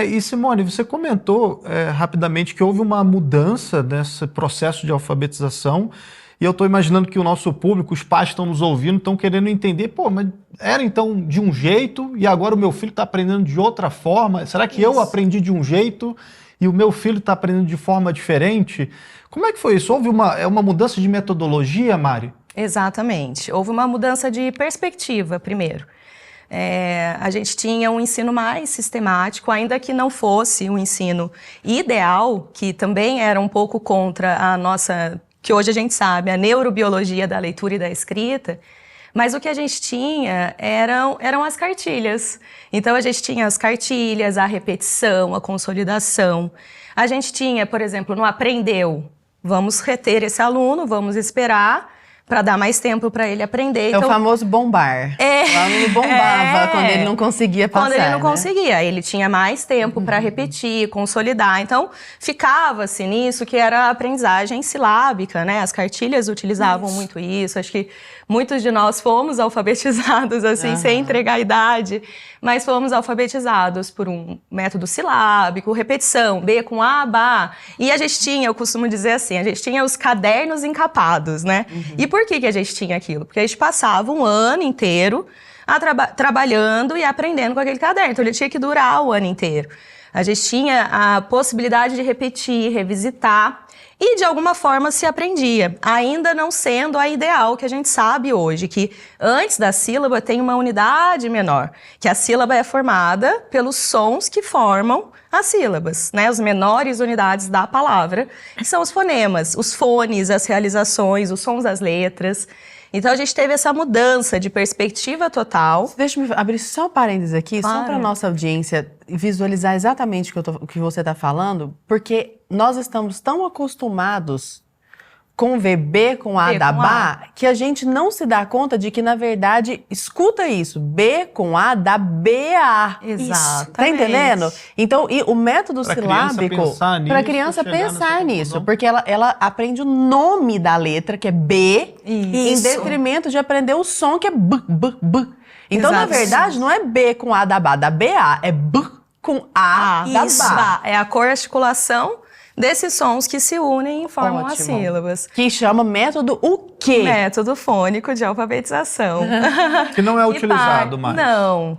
E Simone, você comentou rapidamente que houve uma mudança nesse processo de alfabetização, e eu estou imaginando que o nosso público, os pais que estão nos ouvindo, estão querendo entender, pô, mas era então de um jeito e agora o meu filho está aprendendo de outra forma? Será que eu aprendi de um jeito e o meu filho está aprendendo de forma diferente? Como é que foi isso? Houve uma mudança de metodologia, Mari? Exatamente. Houve uma mudança de perspectiva, primeiro. A gente tinha um ensino mais sistemático, ainda que não fosse um ensino ideal, que também era um pouco contra a nossa, que hoje a gente sabe, a neurobiologia da leitura e da escrita, mas o que a gente tinha eram as cartilhas. Então a gente tinha as cartilhas, a repetição, a consolidação. A gente tinha, por exemplo, no aprendeu, vamos reter esse aluno, vamos esperar para dar mais tempo para ele aprender. Então, o famoso bombar. O aluno bombava quando ele não conseguia passar. Quando ele não conseguia, ele tinha mais tempo para repetir, consolidar. Então, ficava-se nisso que era a aprendizagem silábica, né? As cartilhas utilizavam muito isso. Acho que muitos de nós fomos alfabetizados, assim, sem entregar a idade, mas fomos alfabetizados por um método silábico, repetição, B com A, Bá. E a gente tinha, eu costumo dizer assim, a gente tinha os cadernos encapados, né? E por que a gente tinha aquilo? Porque a gente passava um ano inteiro trabalhando e aprendendo com aquele caderno. Então, ele tinha que durar o ano inteiro. A gente tinha a possibilidade de repetir, revisitar e, de alguma forma, se aprendia. Ainda não sendo a ideal que a gente sabe hoje, que antes da sílaba tem uma unidade menor, que a sílaba é formada pelos sons que formam as sílabas, né? As menores unidades da palavra, que são os fonemas, os fones, as realizações, os sons das letras. Então, a gente teve essa mudança de perspectiva total. Deixa eu abrir só um parênteses aqui, Claro. só para a nossa audiência visualizar exatamente o que você está falando, porque nós estamos tão acostumados com ver B com A da Bá, que a gente não se dá conta de que, na verdade, escuta isso, B com A da BA. Exatamente. Tá entendendo? Então, e o método silábico, para a criança pensar nisso, porque ela aprende o nome da letra, que é B, em detrimento de aprender o som, que é B, B, B. Então, na verdade, não é B com A da Bá, da BA, é B com A da Bá. É a cor-articulação desses sons que se unem e formam as sílabas. Que chama método o quê? Método fônico de alfabetização. Que não é utilizado mais.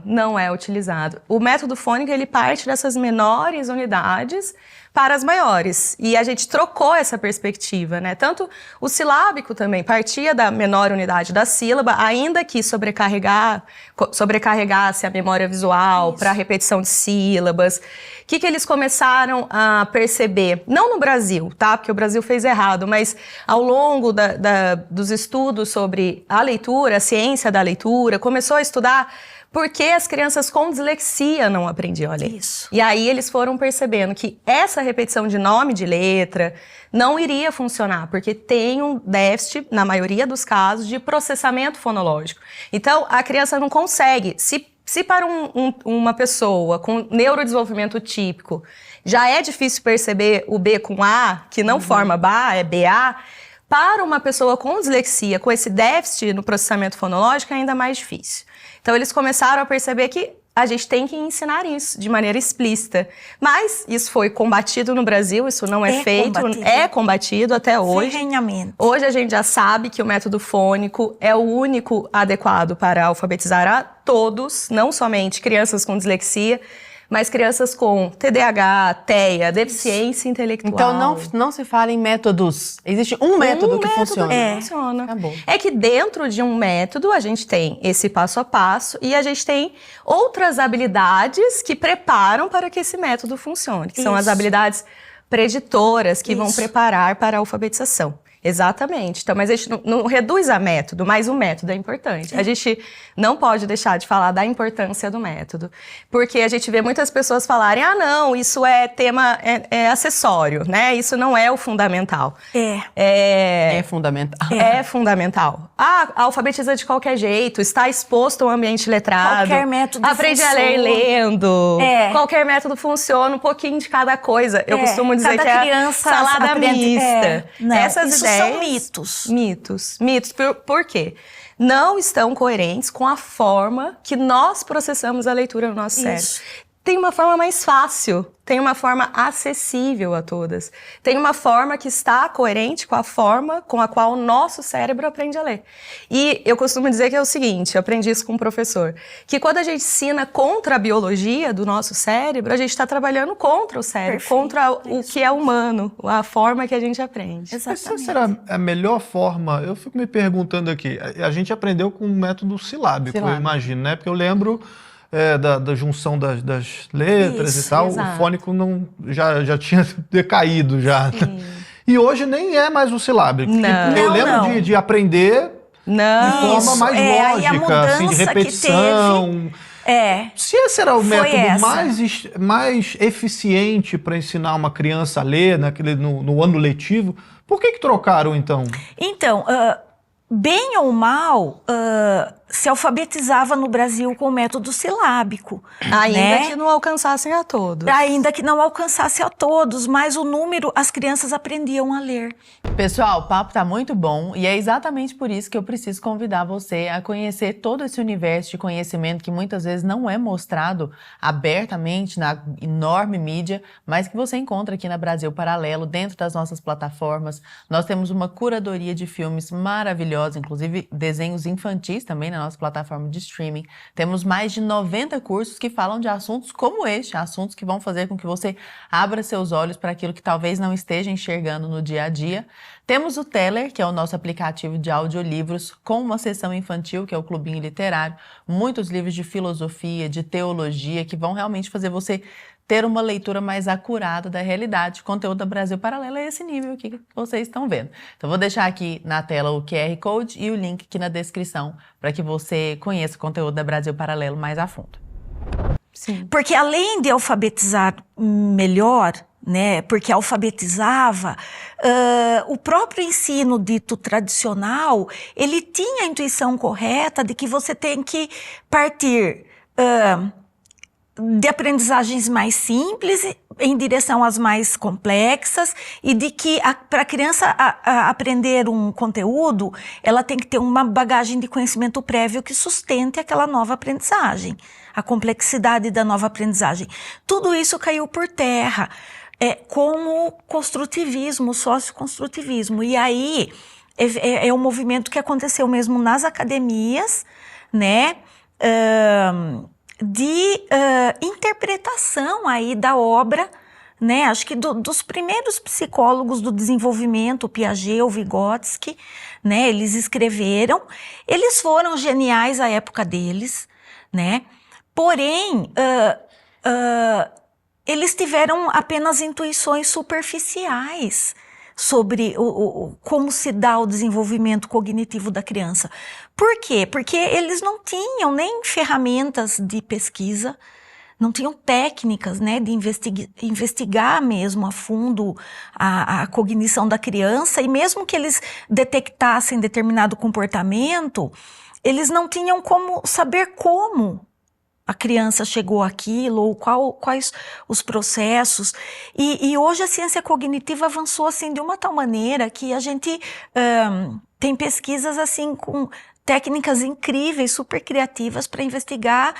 Não é utilizado. O método fônico, ele parte dessas menores unidades para as maiores. E a gente trocou essa perspectiva, né? Tanto o silábico também partia da menor unidade da sílaba, ainda que sobrecarregasse a memória visual para a repetição de sílabas. O que eles começaram a perceber? Não no Brasil, tá? Porque o Brasil fez errado, mas ao longo dos estudos sobre a leitura, a ciência da leitura, começou a estudar por que as crianças com dislexia não aprendiam a ler. Isso. E aí eles foram percebendo que essa repetição de nome de letra não iria funcionar, porque tem um déficit, na maioria dos casos, de processamento fonológico. Então, a criança não consegue. Se para uma pessoa com neurodesenvolvimento típico já é difícil perceber o B com A, que não forma BA, é BA, para uma pessoa com dislexia, com esse déficit no processamento fonológico, é ainda mais difícil. Então, eles começaram a perceber que a gente tem que ensinar isso de maneira explícita. Mas isso foi combatido no Brasil, isso não é feito, é combatido até hoje. Ferrenhamente. Hoje a gente já sabe que o método fônico é o único adequado para alfabetizar a todos, não somente crianças com dislexia, mas crianças com TDAH, TEA, deficiência intelectual. Então não se fala em métodos. Existe um método que funciona. Funciona. Acabou. É que dentro de um método a gente tem esse passo a passo e a gente tem outras habilidades que preparam para que esse método funcione, que são as habilidades preditoras que vão preparar para a alfabetização. Exatamente. Então, mas a gente não reduz a método, mas o método é importante. A gente não pode deixar de falar da importância do método, porque a gente vê muitas pessoas falarem, não, isso é tema, é acessório, né? Isso não é o fundamental. É fundamental. É fundamental. Alfabetiza de qualquer jeito, está exposto ao ambiente letrado. Qualquer método aprende funciona. a ler lendo. Qualquer método funciona, um pouquinho de cada coisa. Eu costumo dizer que é salada mista. Essas isso ideias são mitos. Mitos. Por quê? Não estão coerentes com a forma que nós processamos a leitura no nosso cérebro. tem uma forma mais fácil, tem uma forma acessível a todas. Tem uma forma que está coerente com a forma com a qual o nosso cérebro aprende a ler. E eu costumo dizer que é o seguinte, eu aprendi isso com um professor, que quando a gente ensina contra a biologia do nosso cérebro, a gente está trabalhando contra o cérebro, contra o que é humano, a forma que a gente aprende. Exatamente. Essa será a melhor forma? Eu fico me perguntando aqui, a gente aprendeu com um método silábico, eu imagino, né? Porque eu lembro... da junção das letras e tal, exato. O fônico já tinha decaído já. Sim. E hoje nem é mais o silábico. Eu lembro de aprender de forma mais lógica, assim, de repetição. Se esse era o método mais eficiente para ensinar uma criança a ler no ano letivo, por que trocaram então? Então, bem ou mal, se alfabetizava no Brasil com o método silábico. Ainda que não alcançassem a todos. Ainda que não alcançasse a todos, mas o número, as crianças aprendiam a ler. Pessoal, o papo tá muito bom e é exatamente por isso que eu preciso convidar você a conhecer todo esse universo de conhecimento que muitas vezes não é mostrado abertamente na enorme mídia, mas que você encontra aqui na Brasil Paralelo, dentro das nossas plataformas. Nós temos uma curadoria de filmes maravilhosa, inclusive desenhos infantis também na nossa plataforma de streaming. Temos mais de 90 cursos que falam de assuntos como este, assuntos que vão fazer com que você abra seus olhos para aquilo que talvez não esteja enxergando no dia a dia. Temos o Teller, que é o nosso aplicativo de audiolivros, com uma seção infantil, que é o Clubinho Literário, muitos livros de filosofia, de teologia, que vão realmente fazer você ter uma leitura mais acurada da realidade. O conteúdo da Brasil Paralelo é esse nível aqui que vocês estão vendo. Então, vou deixar aqui na tela o QR Code e o link aqui na descrição para que você conheça o conteúdo da Brasil Paralelo mais a fundo. Sim. Porque além de alfabetizar melhor, né, porque alfabetizava, o próprio ensino dito tradicional, ele tinha a intuição correta de que você tem que partir de aprendizagens mais simples em direção às mais complexas e de que para a criança aprender um conteúdo, ela tem que ter uma bagagem de conhecimento prévio que sustente aquela nova aprendizagem, a complexidade da nova aprendizagem. Tudo isso caiu por terra com o construtivismo, o socioconstrutivismo. E aí é um movimento que aconteceu mesmo nas academias, né? De interpretação aí da obra, né? Acho que dos primeiros psicólogos do desenvolvimento, o Piaget, o Vygotsky, né? Eles escreveram, eles foram geniais à época deles, né? Porém, eles tiveram apenas intuições superficiais sobre como se dá o desenvolvimento cognitivo da criança. Por quê? Porque eles não tinham nem ferramentas de pesquisa, não tinham técnicas, né, de investigar mesmo a fundo a cognição da criança, e mesmo que eles detectassem determinado comportamento, eles não tinham como saber como a criança chegou àquilo, ou quais os processos. E hoje a ciência cognitiva avançou assim de uma tal maneira que a gente tem pesquisas assim com técnicas incríveis, super criativas para investigar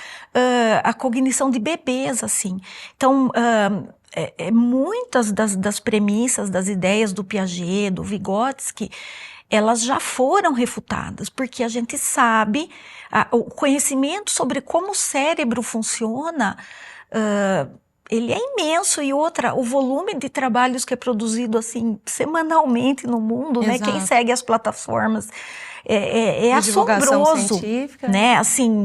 a cognição de bebês, assim. Então, muitas das premissas, das ideias do Piaget, do Vygotsky, elas já foram refutadas, porque a gente sabe, o conhecimento sobre como o cérebro funciona, ele é imenso. E o volume de trabalhos que é produzido assim semanalmente no mundo, né? Quem segue as plataformas é assombroso, né? Assim,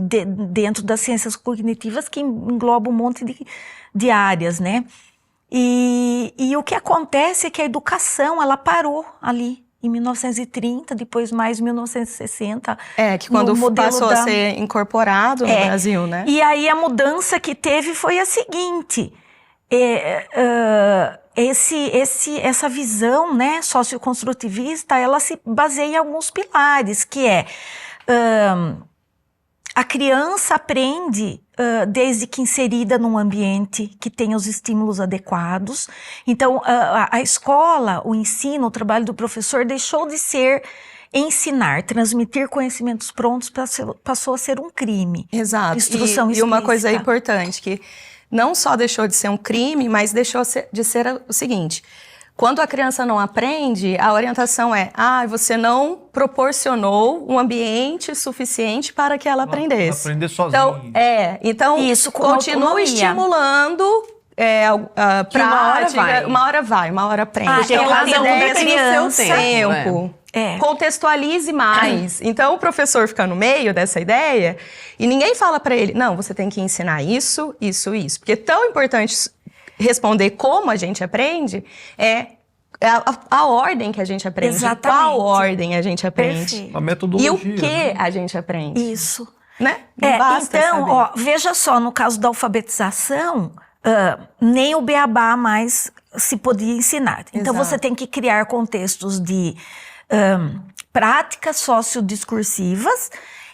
dentro das ciências cognitivas, que engloba um monte de áreas, né? E o que acontece é que a educação, ela parou ali em 1930, depois mais 1960. Que quando passou a ser incorporado no Brasil, né? E aí a mudança que teve foi a seguinte: essa visão, né, socioconstrutivista, ela se baseia em alguns pilares, que a criança aprende desde que inserida num ambiente que tenha os estímulos adequados. Então, a escola, o ensino, o trabalho do professor deixou de ser ensinar, transmitir conhecimentos prontos, passou a ser um crime. Exato. Instrução e uma coisa importante, que não só deixou de ser um crime, mas deixou de ser o seguinte: quando a criança não aprende, a orientação é: você não proporcionou um ambiente suficiente para que ela aprendesse. Aprender sozinha. Então isso, continua estimulando a prática. Uma hora vai, uma hora aprende. Porque cada um tem o seu tempo. Contextualize mais. Então o professor fica no meio dessa ideia e ninguém fala para ele: não, você tem que ensinar isso, isso, isso. Porque é tão importante responder como a gente aprende a ordem que a gente aprende. Exatamente. Qual ordem a gente aprende. A metodologia. E o que a gente aprende. Isso. Né? Não basta então, saber. Veja só, no caso da alfabetização, nem o beabá mais se podia ensinar. Então, você tem que criar contextos de práticas sociodiscursivas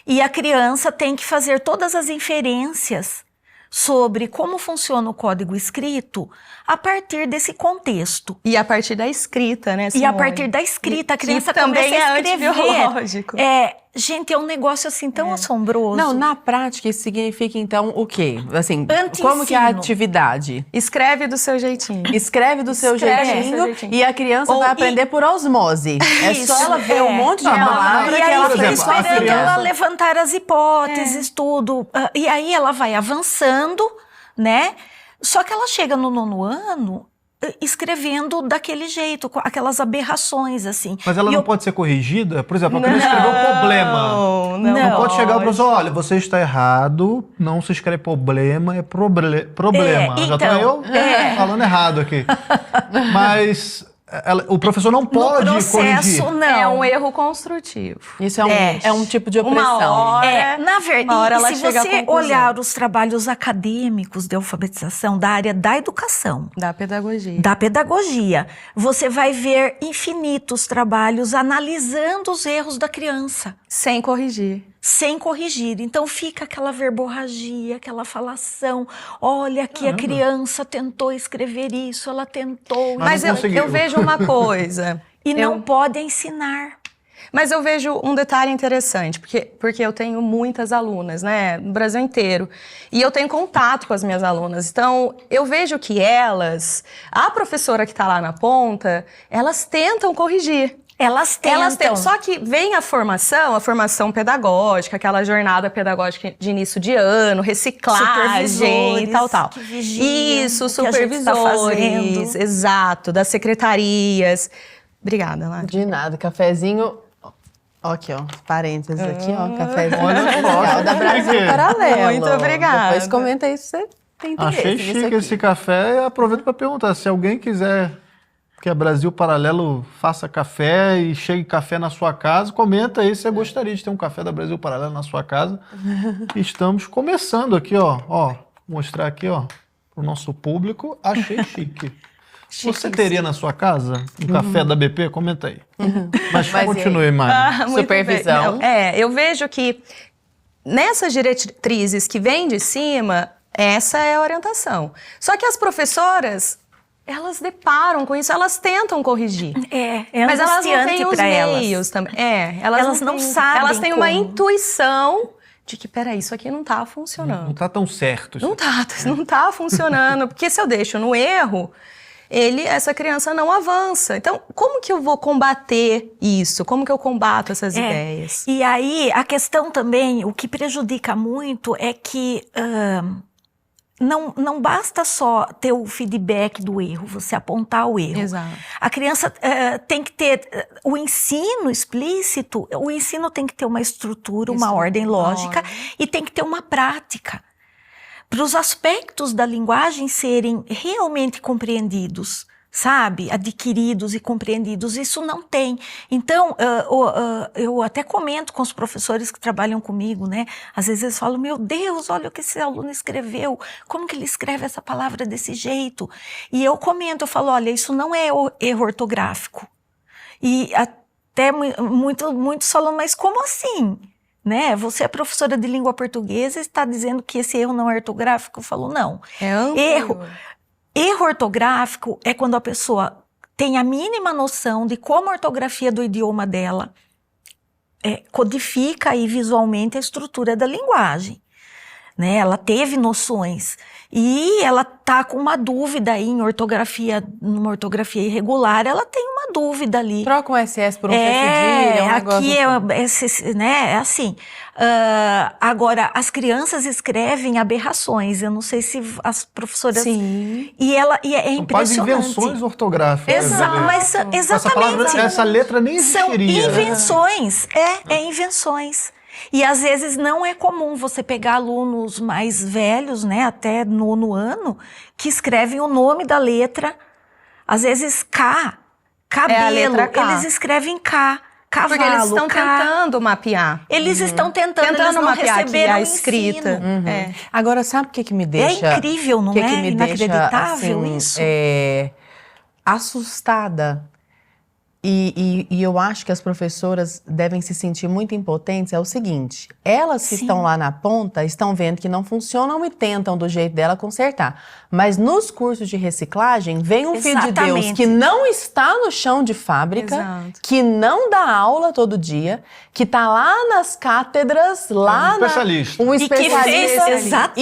e a criança tem que fazer todas as inferências sobre como funciona o código escrito a partir desse contexto. E a partir da escrita, né, Simone? E a partir da escrita, a criança também começa a escrever. Antibiológico. Gente, é um negócio assim tão assombroso. Não, na prática isso significa então o quê? Assim, como que é a atividade? Escreve do seu jeitinho. Escreve do seu jeitinho e a criança vai aprender por osmose. É só ela ver um monte de palavras que ela fica esperando criança... ela levantar as hipóteses, tudo. E aí ela vai avançando, né? Só que ela chega no 9º ano escrevendo daquele jeito, com aquelas aberrações, assim. Mas ela não pode ser corrigida? Por exemplo, a criança escreveu problema. Não pode chegar ao professor: olha, você está errado, não se escreve problema, é problema. Já estou eu falando errado aqui. Mas o professor não pode corrigir. Não. É um erro construtivo. Isso é um tipo de opressão. Uma hora, na verdade, se chega você olhar os trabalhos acadêmicos de alfabetização da área da educação, da pedagogia, você vai ver infinitos trabalhos analisando os erros da criança. Sem corrigir. Então fica aquela verborragia, aquela falação: olha que a criança tentou escrever isso, ela tentou. Mas eu vejo uma coisa. E não pode ensinar. Mas eu vejo um detalhe interessante, porque eu tenho muitas alunas, né, no Brasil inteiro, e eu tenho contato com as minhas alunas. Então, eu vejo que a professora que está lá na ponta, elas tentam corrigir. Elas tentam. Só que vem a formação pedagógica, aquela jornada pedagógica de início de ano, reciclagem e tal. Isso, supervisores, exato, das secretarias. Obrigada, Lá. De nada, cafezinho. Aqui, ó, parênteses aqui, ó, cafezinho legal da Brasil Paralelo. Muito obrigada. Depois comenta aí se você tem interesse. Achei chique esse café e aproveito para perguntar, se alguém quiser que a Brasil Paralelo faça café e chegue café na sua casa, comenta aí se você gostaria de ter um café da Brasil Paralelo na sua casa. Estamos começando aqui, ó, mostrar aqui, ó, pro nosso público. Achei chique. Você teria na sua casa um café da BP? Comenta aí. Mas continue, Mari. Supervisão. Eu vejo que nessas diretrizes que vêm de cima, essa é a orientação. Só que as professoras, elas deparam com isso, elas tentam corrigir. Mas elas não têm os meios também. Elas não sabem. Elas têm uma intuição de que, peraí, isso aqui não tá funcionando. Não tá tão certo. Não tá funcionando. Porque se eu deixo no erro, essa criança não avança. Então, como que eu vou combater isso? Como que eu combato essas ideias? E aí, a questão também, o que prejudica muito é que não basta só ter o feedback do erro, você apontar o erro. Exato. A criança tem que ter o ensino explícito, o ensino tem que ter uma estrutura, uma ordem lógica e tem que ter uma prática. Para os aspectos da linguagem serem realmente compreendidos, sabe? Adquiridos e compreendidos, isso não tem. Então, eu até comento com os professores que trabalham comigo, né? Às vezes eles falam: meu Deus, olha o que esse aluno escreveu, como que ele escreve essa palavra desse jeito? E eu comento, eu falo: olha, isso não é erro ortográfico. E até muitos falam: mas como assim? Né? Você é professora de língua portuguesa e está dizendo que esse erro não é ortográfico? Eu falo: não. Erro ortográfico é quando a pessoa tem a mínima noção de como a ortografia do idioma dela codifica aí visualmente a estrutura da linguagem. né? Ela teve noções. E ela tá com uma dúvida aí em ortografia, numa ortografia irregular, ela tem uma dúvida ali. Troca um SS por um cedilha, um negócio aqui assim. Né, é assim. Agora, as crianças escrevem aberrações. Eu não sei se as professoras... Sim. E é são quase impressionante. invenções ortográficas. Mas exatamente. Essa letra nem existiria. São invenções. Invenções. E às vezes não é comum você pegar alunos mais velhos, né, até 9º ano, que escrevem o nome da letra, às vezes K, cabelo, a letra K. Eles escrevem K, cavalo, porque eles estão K. tentando mapear. Eles estão tentando eles não mapear aqui a escrita. escrita. Agora, sabe o que me deixa... É incrível, não é? Que me Inacreditável deixa, assim, isso. Assustada. E eu acho que as professoras devem se sentir muito impotentes. É o seguinte, elas que estão lá na ponta estão vendo que não funcionam e tentam do jeito dela consertar. Mas nos cursos de reciclagem, vem um filho de Deus que não está no chão de fábrica, que não dá aula todo dia, que está lá nas cátedras, lá um especialista,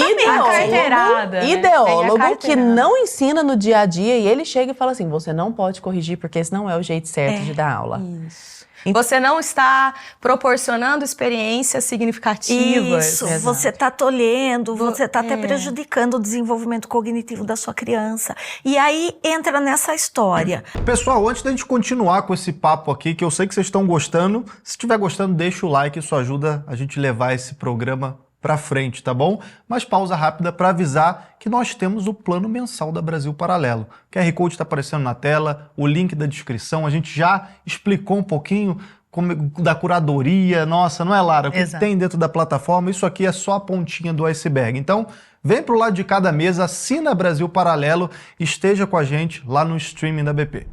ideólogo que não ensina no dia a dia, e ele chega e fala assim, você não pode corrigir porque esse não é o jeito certo de dar aula. Isso. Você não está proporcionando experiências significativas. Isso, você está tolhendo, você está até prejudicando o desenvolvimento cognitivo da sua criança. E aí entra nessa história. Pessoal, antes da gente continuar com esse papo aqui, que eu sei que vocês estão gostando, se estiver gostando, deixa o like, isso ajuda a gente levar esse programa para frente, tá bom? Mas pausa rápida para avisar que nós temos o plano mensal da Brasil Paralelo. O QR Code está aparecendo na tela, o link da descrição, a gente já explicou um pouquinho da curadoria, nossa, não é, Lara? O que tem dentro da plataforma, isso aqui é só a pontinha do iceberg. Então, vem pro lado de cada mesa, assina Brasil Paralelo, esteja com a gente lá no streaming da BP.